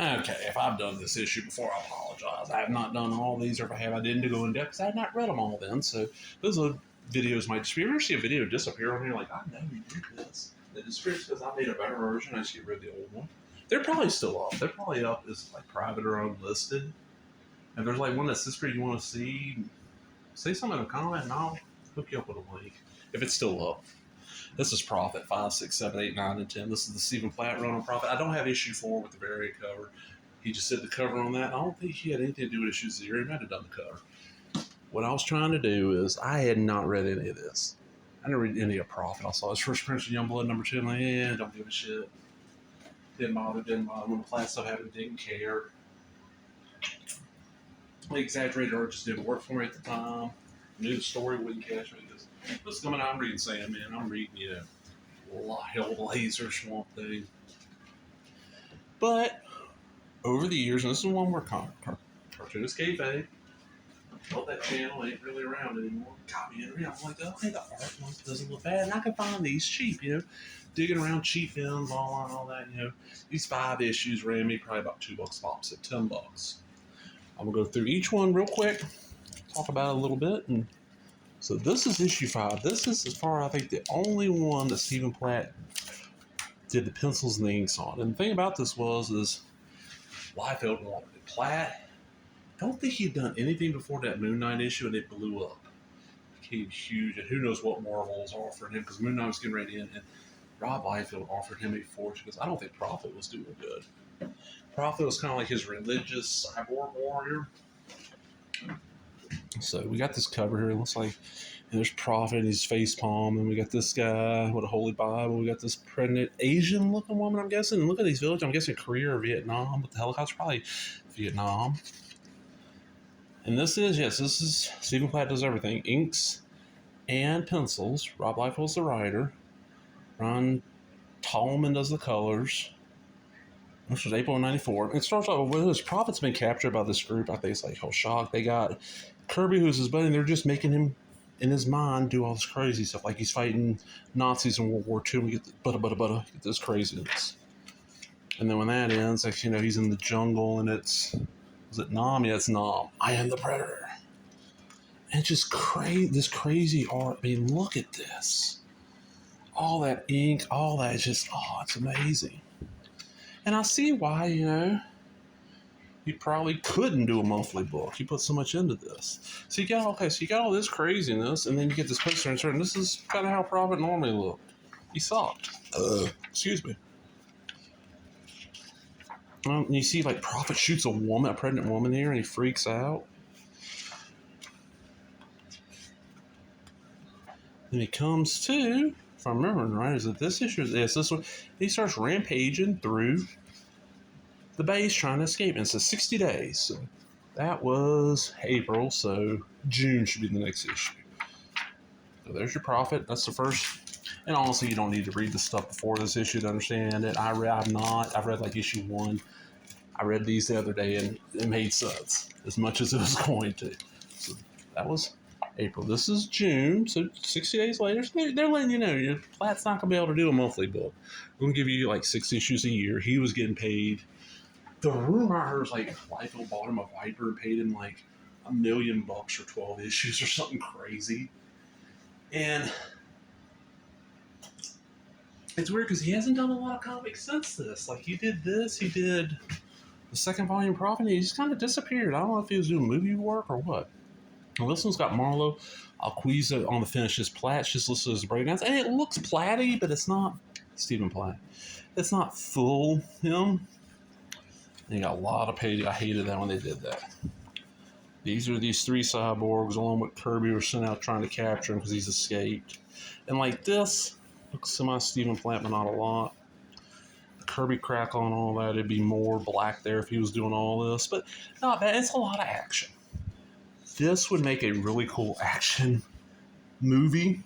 Okay, if I've done this issue before, I apologize. I have not done all these, or if I have, I didn't go in depth because I had not read them all then. So those videos might disappear. You ever see a video disappear on here? Like, I know you did this. It disappears because I made a better version. I just get rid of the old one. They're probably still up. They're probably up as like private or unlisted. If there's like one that's this great you want to see, say something in a comment and I'll hook you up with a link. If it's still up. This is Prophet 5, 6, 7, 8, 9, and 10. This is the Stephen Platt run on Prophet. I don't have issue 4 with the variant cover. He just did the cover on that. I don't think he had anything to do with issue 0. He might have done the cover. What I was trying to do is, I had not read any of this. I didn't read any of Prophet. I saw his first Prince of Youngblood number 2. I'm like, yeah, don't give a shit. Didn't bother. When the Platt stuff happened, didn't care. The exaggerated art just didn't work for me at the time. Knew the story wouldn't catch me. What's coming out? I'm reading Sandman. I'm reading, Hellblazer, Swamp Thing. But over the years, and this is one where cartoonist kayfabe, well, that channel ain't really around anymore. Got me in it. I'm like, okay, the art doesn't look bad, and I can find these cheap, digging around cheap films, all that, These 5 issues ran me probably about $2 pops at $10. I'm gonna go through each one real quick, talk about it a little bit, and so this is issue 5. This is, as far as I think, the only one that Stephen Platt did the pencils and the inks on. And the thing about this is Liefeld wanted it. Platt, don't think he'd done anything before that Moon Knight issue, and it blew up. It became huge, and who knows what Marvel was offering him, because Moon Knight was getting ready in, and Rob Liefeld offered him a fortune, because I don't think Prophet was doing good. Prophet was kind of like his religious cyborg warrior. So we got this cover here. It looks like there's Prophet and his face palm, and we got this guy with a holy Bible. We got this pregnant Asian looking woman, I'm guessing. And look at these villages. I'm guessing Korea or Vietnam, but the helicopter's probably Vietnam. And this is Stephen Platt does everything. Inks and pencils. Rob Liefeld's the writer. Ron Tallman does the colors. This was April of 94. It starts off with his Prophet's been captured by this group. I think it's like Hell Shock. They got Kirby, who's his buddy, and they're just making him, in his mind, do all this crazy stuff. Like he's fighting Nazis in World War II. We get get this craziness. And then when that ends, like, he's in the jungle, and is it Nam? Yeah, it's Nam. I am the Predator. And just this crazy art. I mean, look at this. All that ink, all that, it's amazing. And I see why, you probably couldn't do a monthly book. You put so much into this. So you got all this craziness, and then you get this poster insert, and this is kind of how Prophet normally looked. He sucked. Excuse me. You see, like, Prophet shoots a pregnant woman here, and he freaks out. Then he comes to, if I'm remembering right, is it this issue? Yes, this one. He starts rampaging through the base trying to escape. And it says 60 days. So that was April, so June should be the next issue. So there's your Prophet. That's the first. And honestly, you don't need to read the stuff before this issue to understand it. I've read like issue 1. I read these the other day, and it made sense as much as it was going to. So that was April. This is June, so 60 days later, so they're letting you know, Platt's not going to be able to do a monthly book. We're going to give you like 6 issues a year. He was getting paid. The rumor I heard was like Liefeld bought him a Viper and paid him like $1 million for 12 issues or something crazy. And it's weird because he hasn't done a lot of comics since this. Like, he did this, he did the second volume Prophet, and he just kind of disappeared. I don't know if he was doing movie work or what. Well, this one's got Marlo Alquiza on the finishes. Platt's just listed as breakdowns, and it looks Platty, but it's not Stephen Platt. It's not full him. And you got a lot of page. I hated that when they did that. These are these 3 cyborgs, along with Kirby, were sent out trying to capture him because he's escaped. And like this, looks semi-Stephen Platt, but not a lot. The Kirby crackle and all that, it'd be more black there if he was doing all this. But not bad. It's a lot of action. This would make a really cool action movie.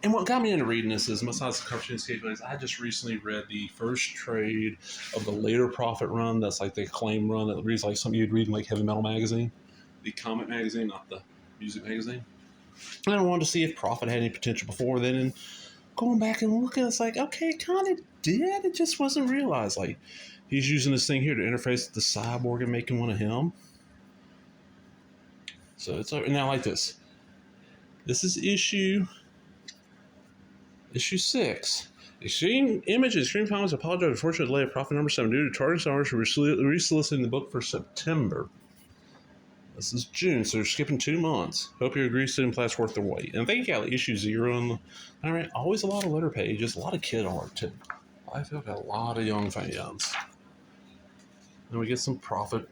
And what got me into reading this is, besides the cartoon escape, I just recently read the first trade of the later Prophet run. That's like the acclaim run that reads like something you'd read in like Heavy Metal magazine, the comic magazine, not the music magazine. And I wanted to see if Prophet had any potential before then. And going back and looking, it's like, okay, it kind of did. It just wasn't realized. Like, he's using this thing here to interface with the cyborg and making one of him. So it's now like this. This is issue 6. Extreme Images, Extreme Comics apologized unfortunately delay of Prophet number 7 due to charging sellers for resoliciting the book for September. This is June, so they're skipping 2 months. Hope you agree student Platt's worth the wait. And I think you got issue 0 on the. All right, always a lot of letter pages, a lot of kid art too. I feel like a lot of young fans. And we get some Prophet.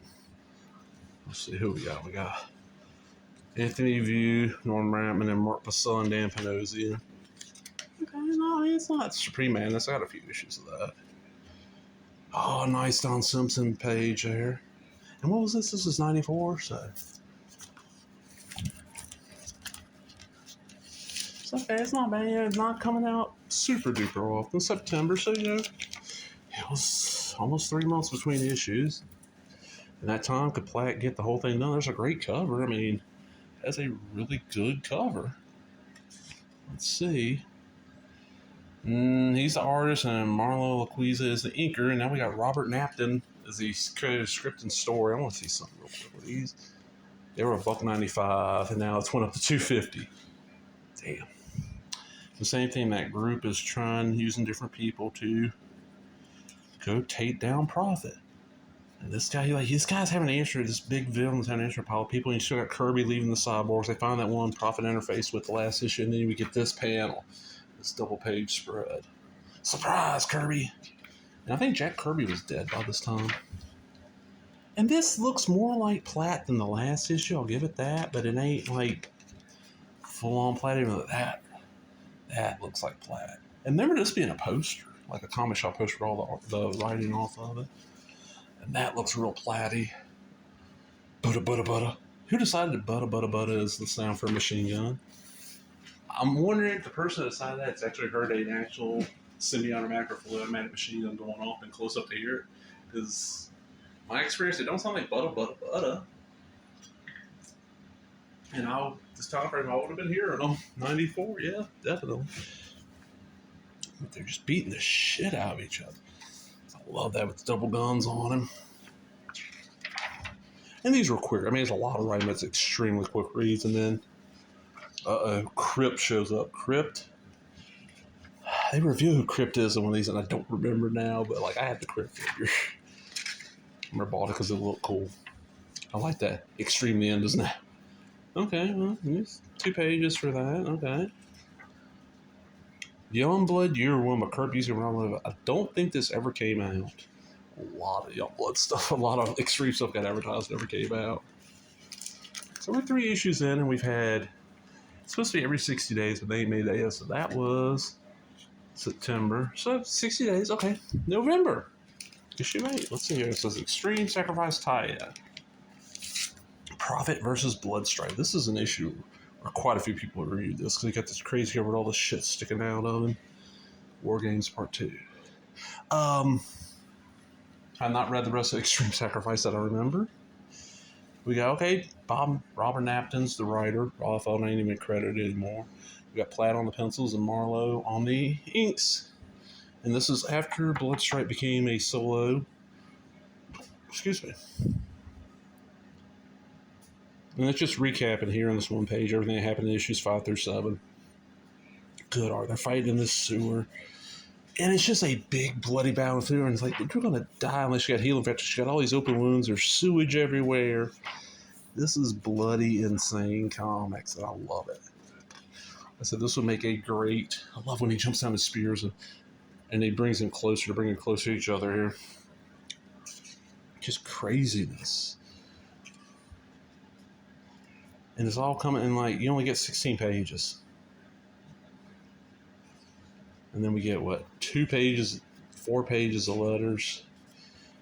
Let's see who we got. We got Anthony View, Norm Rampman, and Mark Pasella and Dan Panosian. Okay, no, it's not Supreme Madness. I got a few issues of that. Oh, nice Don Simpson page there. And what was this? This is 94, so. It's okay, it's not bad. It's not coming out super duper often. September, so, it was almost 3 months between issues. And that time, could Platt get the whole thing done? There's a great cover. I mean, it has a really good cover. Let's see. He's the artist, and Marlo Laquiza is the inker. And now we got Robert Napton as the creative script and story. I want to see something real quick with these. They were $1.95, and now it's went up to $2.50. Damn. The same thing. That group is trying, using different people to go take down Prophet. And this guy's having to answer this big villain's having to answer a pile of people. And you still got Kirby leaving the cyborgs. They find that one Prophet interface with the last issue, and then we get this panel. This double page spread. Surprise, Kirby! And I think Jack Kirby was dead by this time. And this looks more like Platt than the last issue, I'll give it that, but it ain't like full-on Platt. Even that looks like Platt. And remember this being a poster, like a comic shop poster with all the writing off of it. And that looks real Platty. Butta, butta, butta. Who decided that butta, butta, butta is the sound for a machine gun? I'm wondering if the person that decided that has actually heard an actual semi-automatic or fully automatic machine gun going off and close up to hear it. Because my experience, it don't sound like butta, butta, butta. And this time frame, I would have been hearing them. 94, yeah, definitely. But they're just beating the shit out of each other. I love that with the double guns on him. And these were quick. I mean, there's a lot of writing that's extremely quick reads. And then Crypt shows up. Crypt. They review who Crypt is in one of these, and I don't remember now, but like I had the Crypt figure. I remember bought it because it looked cool. I like that. Extremely end, doesn't it? Okay, well, there's 2 pages for that. Okay. Youngblood Year One by Kurt Busiek and Ron Levitt. I don't think this ever came out. A lot of Youngblood stuff, a lot of extreme stuff got advertised, never came out. So we're 3 issues in, and we've had. It's supposed to be every 60 days, but they ain't made that yet. So that was September. So 60 days. Okay. November. Issue 8. Let's see here. It says Extreme Sacrifice Tie-In. Prophet versus Bloodstripe. This is an issue where quite a few people reviewed this because you got this crazy cover with all this shit sticking out of him. War Games Part 2. I've not read the rest of Extreme Sacrifice that I remember. We got, Robert Napton's the writer. Rothfeld ain't even credited anymore. We got Platt on the pencils and Marlowe on the inks. And this is after Bloodstripe became a solo. Excuse me. And it's just recapping here on this one page everything that happened in issues 5 through 7. Good art. They're fighting in this sewer. And it's just a big bloody battle through, and it's like, you're going to die unless you got healing factors. You got all these open wounds. There's sewage everywhere. This is bloody, insane comics, and I love it. I said this would make a great. I love when he jumps down his spears and he brings them closer to bringing closer to each other here. Just craziness. And it's all coming in like, you only get 16 pages. And then we get, 2 pages, 4 pages of letters.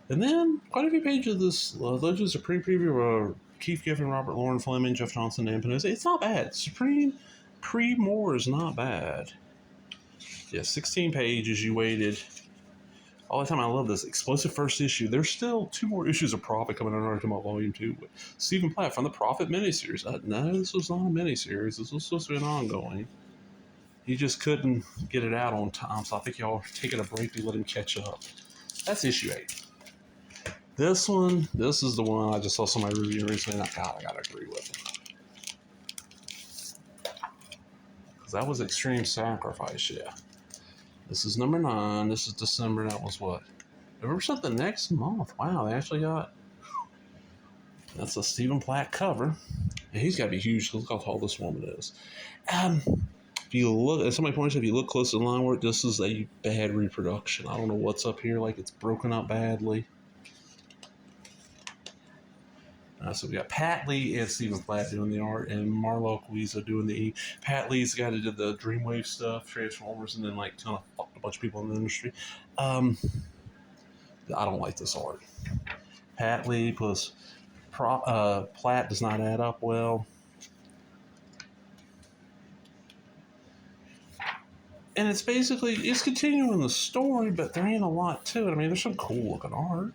And then quite a few pages of this Legends Supreme preview of Keith Giffen, Robert Lauren Fleming, Jeff Johnson, Dan Panosian. It's not bad. Supreme pre-Moore is not bad. Yeah, 16 pages. You waited all the time. I love this. Explosive first issue. There's still 2 more issues of Prophet coming out to my volume 2. Stephen Platt from the Prophet miniseries. No, this was not a miniseries. This was supposed to be an ongoing. He just couldn't get it out on time, so I think y'all are taking a break to let him catch up. That's issue 8. This one, this is the one I just saw somebody review recently, and I gotta agree with him. Because that was Extreme Sacrifice, yeah. This is number 9. This is December. That was what? November something next month. Wow, they actually got. That's a Stephen Platt cover. And he's got to be huge. Look how tall this woman is. If you look, as somebody points out, if you look close to the line work, this is a bad reproduction. I don't know what's up here. Like it's broken up badly. So we got Pat Lee and Stephen Platt doing the art, and Marlo Guiza doing the E. Pat Lee's the guy that did the Dreamwave stuff, Transformers, and then like kind of fucked a bunch of people in the industry. I don't like this art. Pat Lee plus Platt does not add up well. And it's basically, it's continuing the story, but there ain't a lot to it. I mean, there's some cool looking art.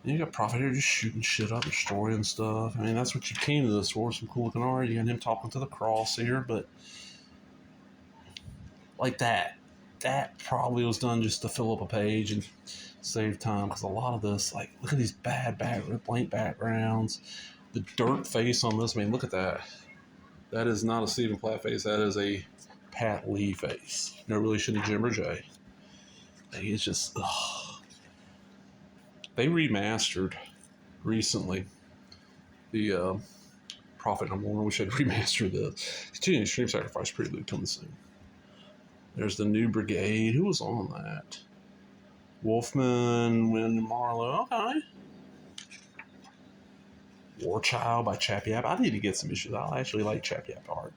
And you got Prophet here just shooting shit up, story and stuff. I mean, that's what you came to this for, some cool looking art. You got him talking to the cross here, but like that probably was done just to fill up a page and save time, because a lot of this, like, look at these blank backgrounds. The dirt face on this, man, look at that. That is not a Stephen Platt face. That is a Pat Lee face. No relation to Jim or Jay. Like, it's just, ugh. They remastered recently the Prophet number 1. I wish I'd remastered the Continuing Extreme Sacrifice Prelude coming soon. There's the New Brigade. Who was on that? Wolfman, Wynn, Marlowe. Okay. War Child by Chap Yap. I need to get some issues. I actually like Chap Yap art.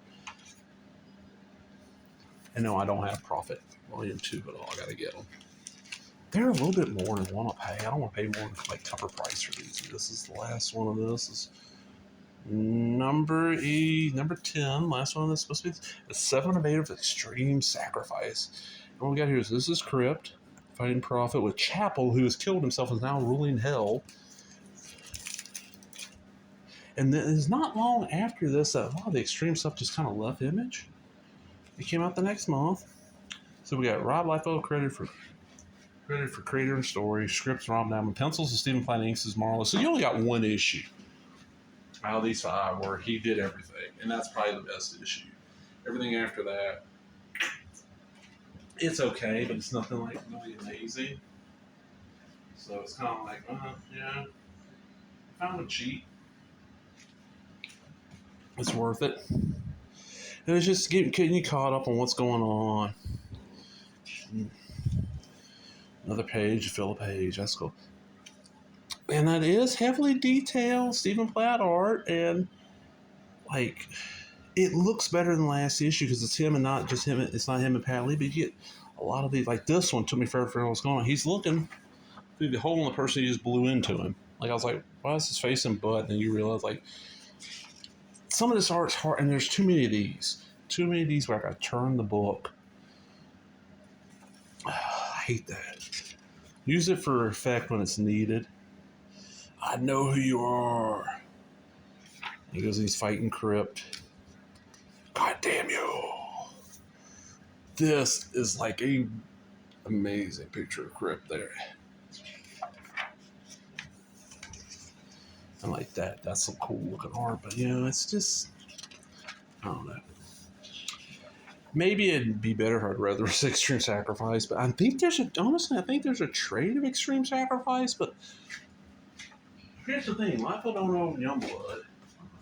And no, I don't have Prophet Volume 2, but I gotta get them. They're a little bit more than I want to pay. I don't want to pay more than like cover price for these. This is the last one of this. Is number 10. Last one of this supposed to be the 7 of 8 of Extreme Sacrifice. And what we got here is this is Crypt fighting Prophet with Chapel, who has killed himself and is now ruling hell. And then it's not long after this that a lot of the Extreme stuff just kind of left Image. It came out the next month. So we got Rob Liefeld credited for creator and story, scripts Rob Diamond, pencils, and Stephen Platt, inks is Marlowe. So you only got one issue out of these 5 where he did everything, and that's probably the best issue. Everything after that, it's okay, but it's nothing like really amazing. So it's kind of like, yeah, found a cheat. It's worth it. And it's just getting you caught up on what's going on. Another page, fill a page. That's cool. And that is heavily detailed Stephen Platt art, and like it looks better than the last issue because it's him and not just him. It's not him and Pat Lee, but you get a lot of these. Like this one took me forever to figure out what's going on. He's looking through the hole in the person who just blew into him. Like I was like, why is his face and butt? And then you realize like some of this art's hard, and there's too many of these. Too many of these where I gotta turn the book. I hate that. Use it for effect when it's needed. I know who you are. He goes and he's fighting Crypt. God damn you. This is like a amazing picture of Crypt there. I like that. That's some cool looking art, but you know, it's just, I don't know. Maybe it'd be better if I'd rather see Extreme Sacrifice, but I think there's a trade of Extreme Sacrifice, but here's the thing, Liefeld don't own Youngblood.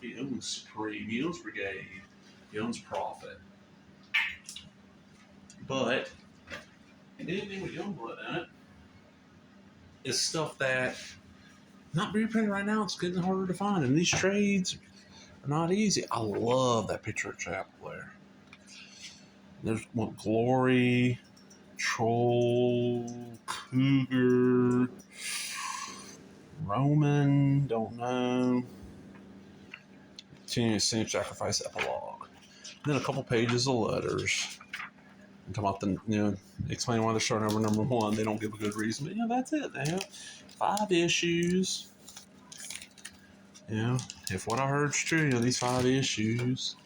He owns Supreme, he owns Brigade, he owns Prophet. But anything with Youngblood in it is stuff that not reprinted right now. It's getting harder to find, and these trades are not easy. I love that picture of Chapel there. There's one Glory, Troll, Cougar, Roman, don't know. Continuing Same Sacrifice epilogue. And then a couple pages of letters. And talking about the, explain why they're starting over number 1. They don't give a good reason, but that's it. They have 5 issues. If what I heard is true, these 5 issues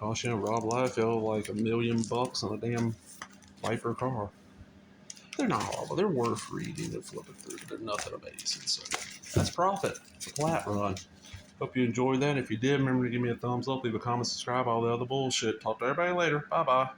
Cost you, Rob Liefeld, like $1,000,000 on a damn Viper car. They're not horrible. They're worth reading and flipping through, but they're nothing amazing. So that's profit. The Platt run. Hope you enjoyed that. If you did, remember to give me a thumbs up, leave a comment, subscribe, all the other bullshit. Talk to everybody later. Bye bye.